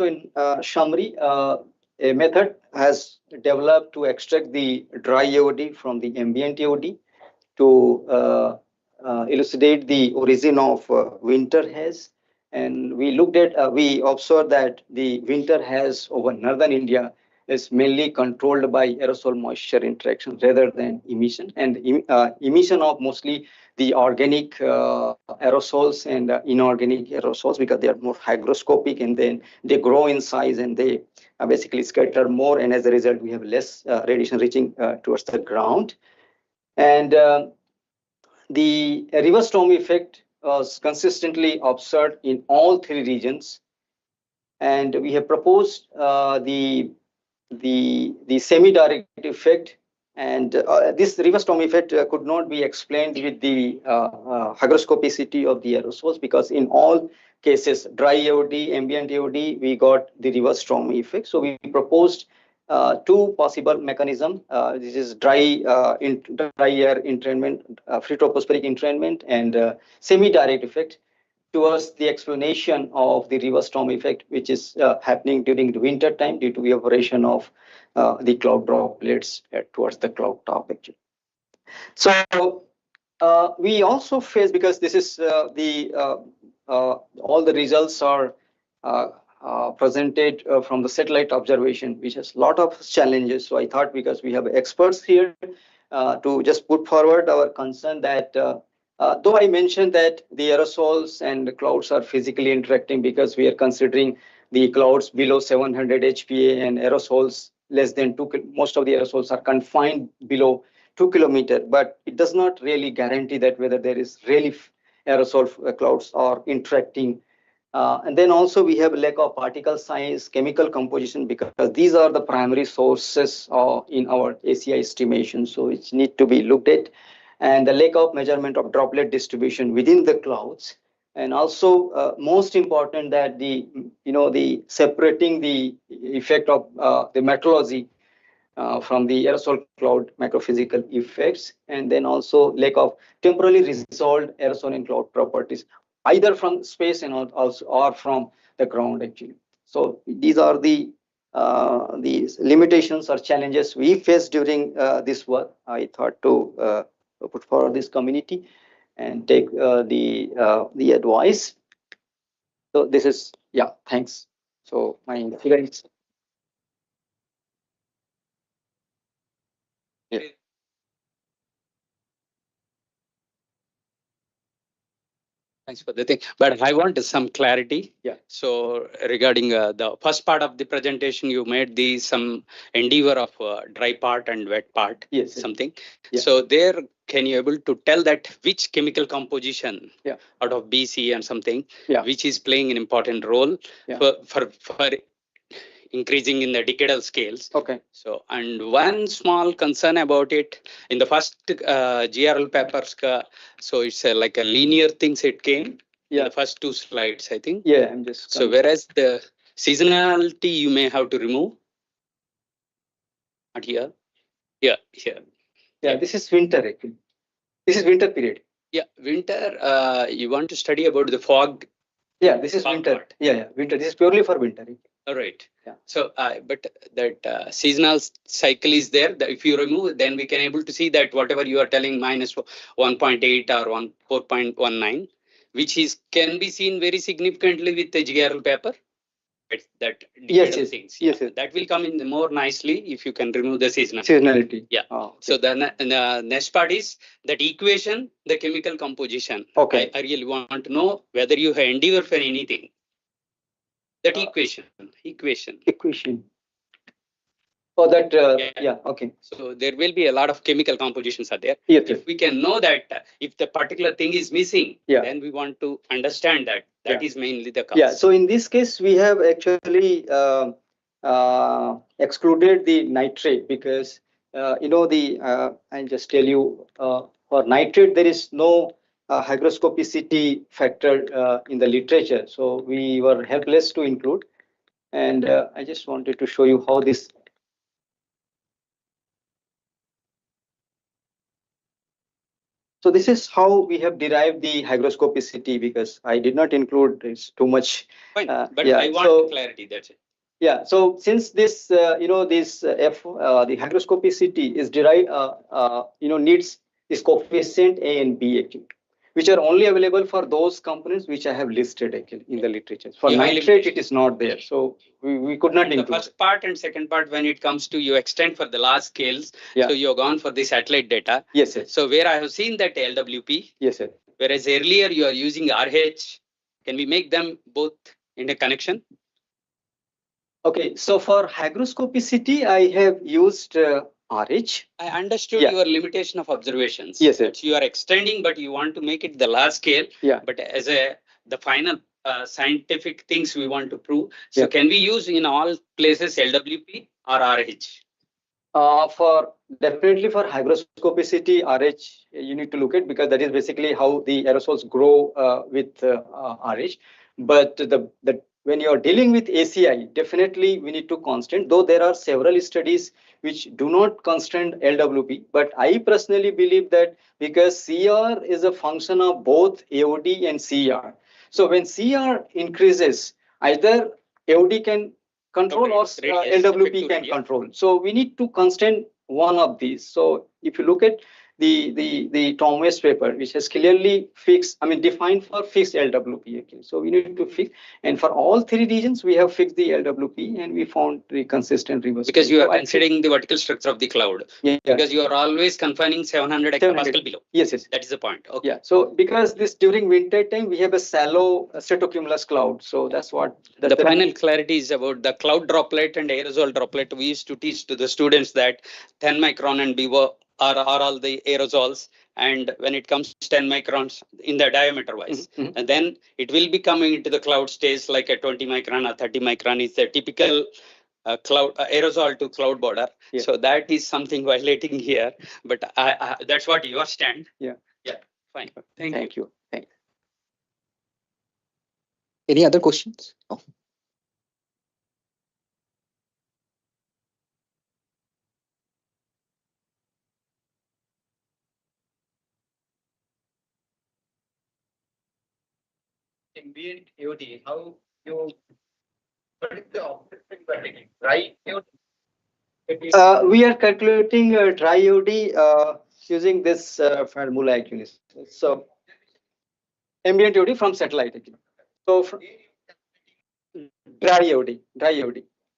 in Shamri, a method has developed to extract the dry AOD from the ambient AOD to elucidate the origin of winter haze. And we observed that the winter haze over northern India is mainly controlled by aerosol moisture interaction rather than emission, and emission of mostly the organic aerosols and inorganic aerosols, because they are more hygroscopic and then they grow in size and they basically scatter more, and as a result we have less radiation reaching towards the ground. And the reverse storm effect was consistently observed in all three regions, and we have proposed the semi-direct effect. And this reverse storm effect could not be explained with the hygroscopicity of the aerosols, because in all cases, dry AOD, ambient AOD, we got the reverse storm effect. So we proposed two possible mechanisms. This is dry air entrainment, free tropospheric entrainment, and semi-direct effect towards the explanation of the reverse storm effect, which is happening during the winter time due to evaporation of the cloud droplets towards the cloud top actually. So we also face, because this is all the results are presented from the satellite observation, which has a lot of challenges. So I thought, because we have experts here, to just put forward our concern that though I mentioned that the aerosols and the clouds are physically interacting, because we are considering the clouds below 700 HPA and aerosols less than 2, most of the aerosols are confined below 2 kilometers, but it does not really guarantee that whether there is really aerosol clouds are interacting. And then also we have lack of particle size, chemical composition, because these are the primary sources in our ACI estimation, so it need to be looked at. And the lack of measurement of droplet distribution within the clouds, and also most important that the separating the effect of the meteorology from the aerosol cloud microphysical effects, and then also lack of temporarily resolved aerosol and cloud properties, either from space and also or from the ground actually. So these are the limitations or challenges we faced during this work. I thought to put forward this community and take the advice. So this is, yeah, thanks. So my figure is. Yeah. Thanks for the thing, but I want some clarity. Yeah. So regarding the first part of the presentation, you made some endeavor of dry part and wet part. Yes. Something. Yeah. So there, can you able to tell that which chemical composition out of BC and something, which is playing an important role for increasing in the decadal scales. Okay. So, and one small concern about it in the first GRL papers, so it's like a linear things it came in the first two slides, I think. Yeah, I'm just. So, whereas the seasonality you may have to remove. Not here. Yeah, here. Yeah, this is winter actually. This is winter period. Yeah, winter. You want to study about the fog. Yeah, this is winter. Part. Yeah, winter. This is purely for winter. All right. Yeah. So, but that seasonal cycle is there. That if you remove, then we can able to see that whatever you are telling minus 1.8 or 4.19, which is can be seen very significantly with the GRL paper. That yes, things. Yes. That will come in more nicely if you can remove the seasonality. Seasonality. Yeah. Oh, okay. So the next part is that equation, the chemical composition. Okay. I really want to know whether you have endeavor for anything. That equation. Oh, that, yeah, okay. So there will be a lot of chemical compositions are there. Yes, if we can know that if the particular thing is missing, then we want to understand that. That is mainly the cause. Yeah, so in this case, we have actually excluded the nitrate because, I'll just tell you, for nitrate, there is no hygroscopicity factor in the literature. So we were helpless to include. And I just wanted to show you how this. So this is how we have derived the hygroscopicity because I did not include it's too much. Fine, but I want clarity. That's it. Yeah. So since this, the hygroscopicity is derived, needs this coefficient A and B actually, which are only available for those components which I have listed actually in the literature. For nitrate, it is not there. So we could not include. The first part and second part, when it comes to you extend for the large scales, so you're gone for the satellite data. Yes, sir. So where I have seen that LWP. Yes, sir. Whereas earlier you are using RH. Can we make them both in a connection? Okay, so for hygroscopicity, I have used RH. I understood your limitation of observations. Yes, sir. So you are extending, but you want to make it the large scale. Yeah. But as the final scientific things we want to prove. So can we use in all places LWP or RH? For definitely for hygroscopicity, RH you need to look at because that is basically how the aerosols grow with RH. But when you are dealing with ACI, definitely we need to constant, though there are several studies which do not constrain LWP. But I personally believe that because CR is a function of both AOD and CR. So when CR increases, either AOD can control or LWP can control. So we need to constrain one of these. So if you look at the Tom West paper, which has clearly defined for fixed LWP. Okay. So we need to fix, and for all three regions, we have fixed the LWP, and we found the consistent reverse. Because you are considering the vertical structure of the cloud. Yeah. Because you are always confining 700 hectopascal below. Yes. That is the point. Okay. Yeah. So because this during winter time, we have a shallow stratocumulus cloud. So that's what. The final clarity is about the cloud droplet and aerosol droplet. We used to teach to the students that 10 micron and below are all the aerosols, and when it comes to 10 microns in the diameter wise, and then it will be coming into the cloud stage like a 20 micron or 30 micron is the typical cloud aerosol to cloud border. Yeah. So that is something violating here, but that's what your stand. Yeah. Fine. Thank you. Thanks. Any other questions? No. Ambient AOD, how you what is the objective category? Dry AOD? We are calculating dry AOD using this formula actually. So ambient AOD from satellite actually. So dry AOD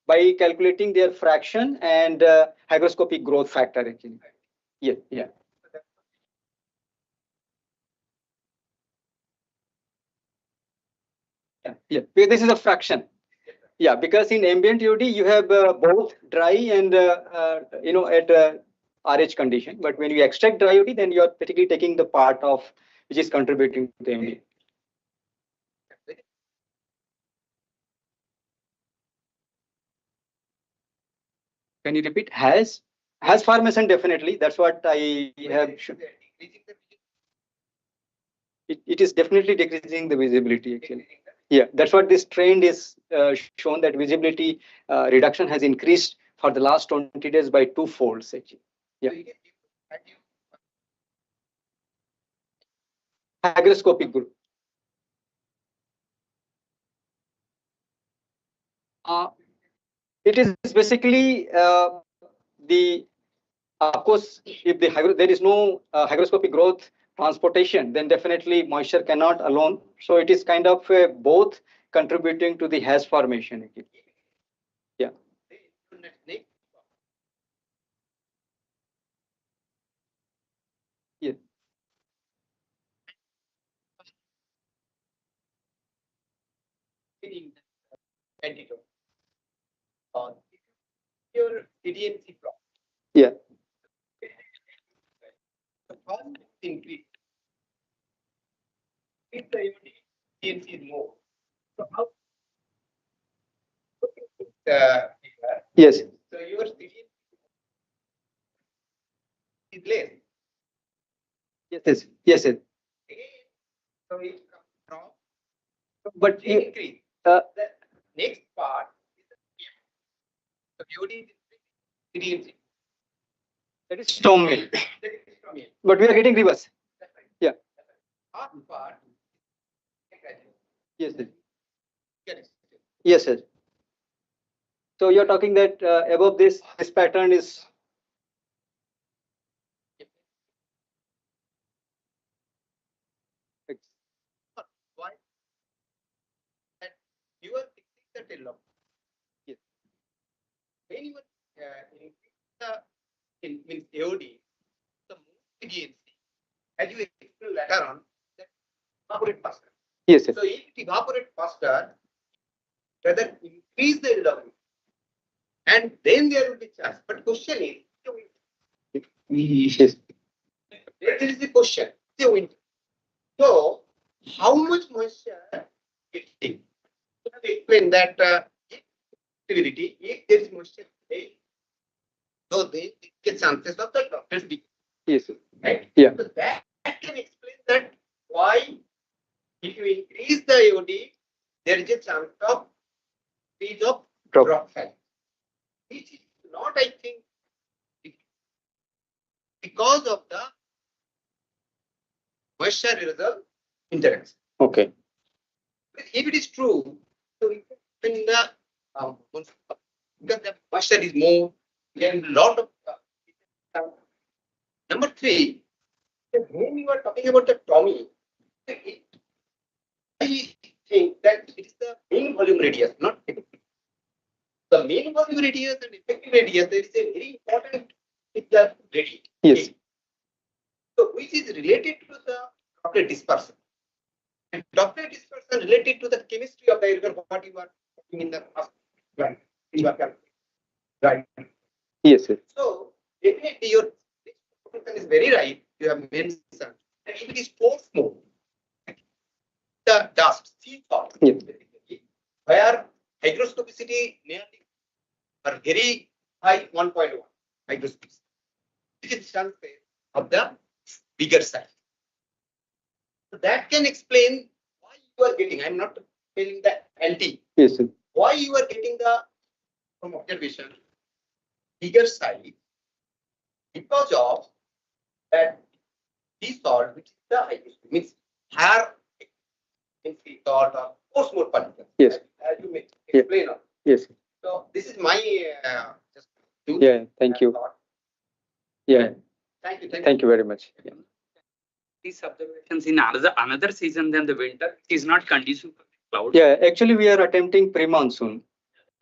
by calculating their fraction and hygroscopic growth factor actually. Yeah. Because this is a fraction. Yeah, because in ambient AOD you have both dry and at RH condition. But when you extract dry AOD, then you are basically taking the part of which is contributing to the ambient. Can you repeat? Has formation definitely. That's what I have shown. It is definitely decreasing the visibility actually. Yeah, that's what this trend is shown, that visibility reduction has increased for the last 20 days by 2 folds actually. Yeah. Hygroscopic group. It is basically the of course, if there is no hygroscopic growth transportation, then definitely moisture cannot alone. So it is kind of both contributing to the haze formation. Yeah. Yeah. Your CDMC plot. Yeah. The cost increase. If the CDMC is more, so how? Yes. So your CDMC is less. Yes. Again, so it comes from. But increase. the Next part is the beauty is CDMC. that is storm wind. But we are getting reverse. Yeah. Half part. Yes. Yes, sir. So you're talking that above this pattern is. Why? That you are fixing the tail. Yes. When you increase the means AOD, the CDMC, as you explain later on, that evaporate faster. Yes, sir. So if it evaporate faster, whether increase the LW, and then there will be chance. But question is, Yes. there is the question. So how much moisture it is? So to explain that stability, if there is moisture, so they get chances of the droplets be. Yes, sir. Right? Yeah. So that can explain that why if you increase the AOD, there is a chance of increase of drop size. Which is not, I think, because of the moisture aerosol interaction. Okay. If it is true, so in the because the moisture is more, then lot of number 3. When you are talking about the Tommy, I think that it is the main volume radius, not the main volume radius and effective radius. There is a very important with the radius. Yes. So which is related to the droplet dispersion. And droplet dispersion related to the chemistry of the aerosol, what you are talking in the first right. Right. Yes, sir. So definitely your dispersion is very right. You have mentioned. And if it is pore smoke, the dust, sea salt, yes. where hygroscopicity nearly are very high, 1.1 hygroscopicity. This is chance of the bigger size. So that can explain why you are getting. I'm not telling the anti. Yes, sir. Why you are getting the from observation bigger size because of that sea salt, which is the hygroscopic, means higher density salt or post-mode particles. Yes. As you may explain. Yeah. Yes. So this is my just yeah. Thank you. thought. Yeah. Thank you. Thank you very much. Yeah. These observations in another season than the winter is not conducive for clouds. Yeah, actually we are attempting pre-monsoon.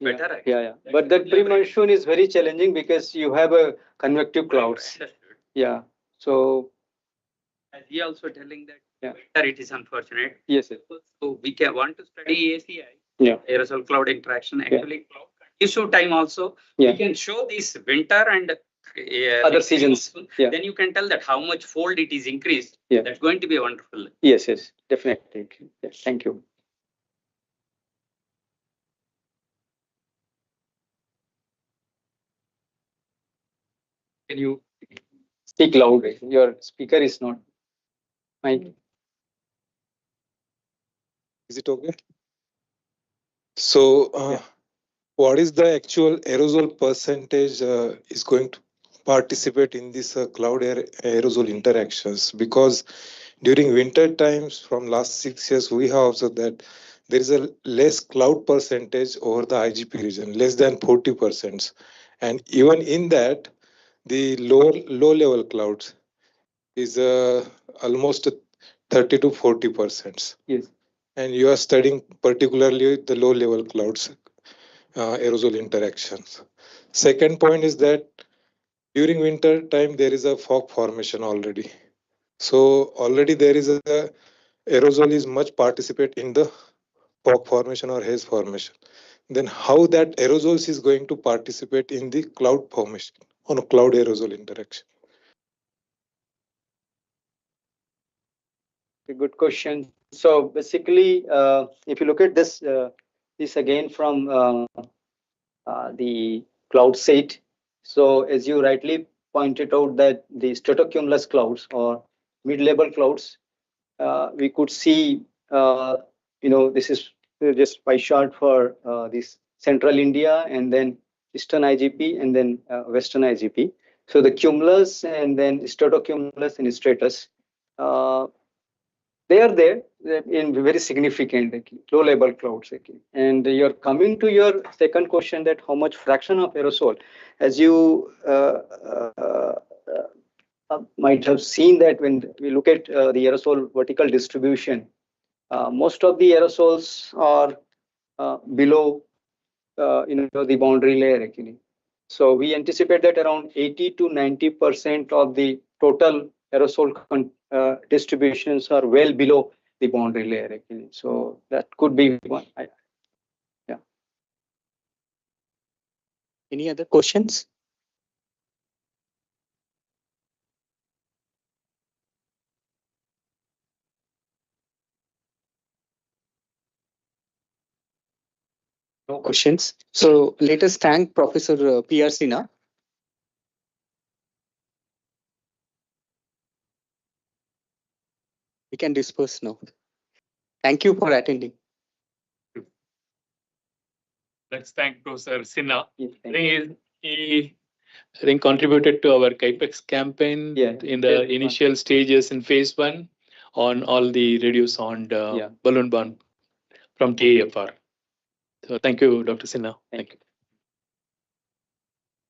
Better. Yeah. But that pre-monsoon is very challenging because you have a convective clouds. Yeah. So As he also telling that yeah, winter it is unfortunate. yes. So we can want to study ACI. Yeah. Aerosol cloud interaction. Actually, cloud conducive time also. Yeah. We can show this winter and Other seasons. Yeah. Then you can tell that how much fold it is increased. Yeah. That's going to be wonderful. Yes, definitely. Yes, thank you. Can you speak loudly? Your speaker is not. Mic. Is it okay? So, what is the actual aerosol percentage is going to participate in this cloud aerosol interactions? Because during winter times from last 6 years, we have observed that there is a less cloud percentage over the IGP region, less than 40%. And even in that, the low level clouds is almost 30 to 40%. Yes. And you are studying particularly the low level clouds aerosol interactions. Second point is that during winter time there is a fog formation already. So already there is a aerosol is much participate in the fog formation or haze formation. Then how that aerosols is going to participate in the cloud formation on a cloud aerosol interaction? A good question. So basically, if you look at this, this again from the cloud set. So as you rightly pointed out that the stratocumulus clouds or mid-level clouds, we could see, this is just pie chart for this central India and then eastern IGP and then western IGP. So the cumulus and then stratocumulus and stratus, they are there in very significant low level clouds. And you're coming to your second question that how much fraction of aerosol, as you might have seen that when we look at the aerosol vertical distribution, most of the aerosols are below the boundary layer actually. So we anticipate that around 80 to 90% of the total aerosol distributions are well below the boundary layer actually. So that could be one. Yeah. Any other questions? No questions. So let us thank Professor P.R. Sinha. We can disperse now. Thank you for attending. Let's thank Professor Sinha. Yes, I think contributed to our CAPEX campaign in the initial stages in phase 1 on all the radio sound balloon burn from TAFR. So thank you, Dr. Sinha. Thank you.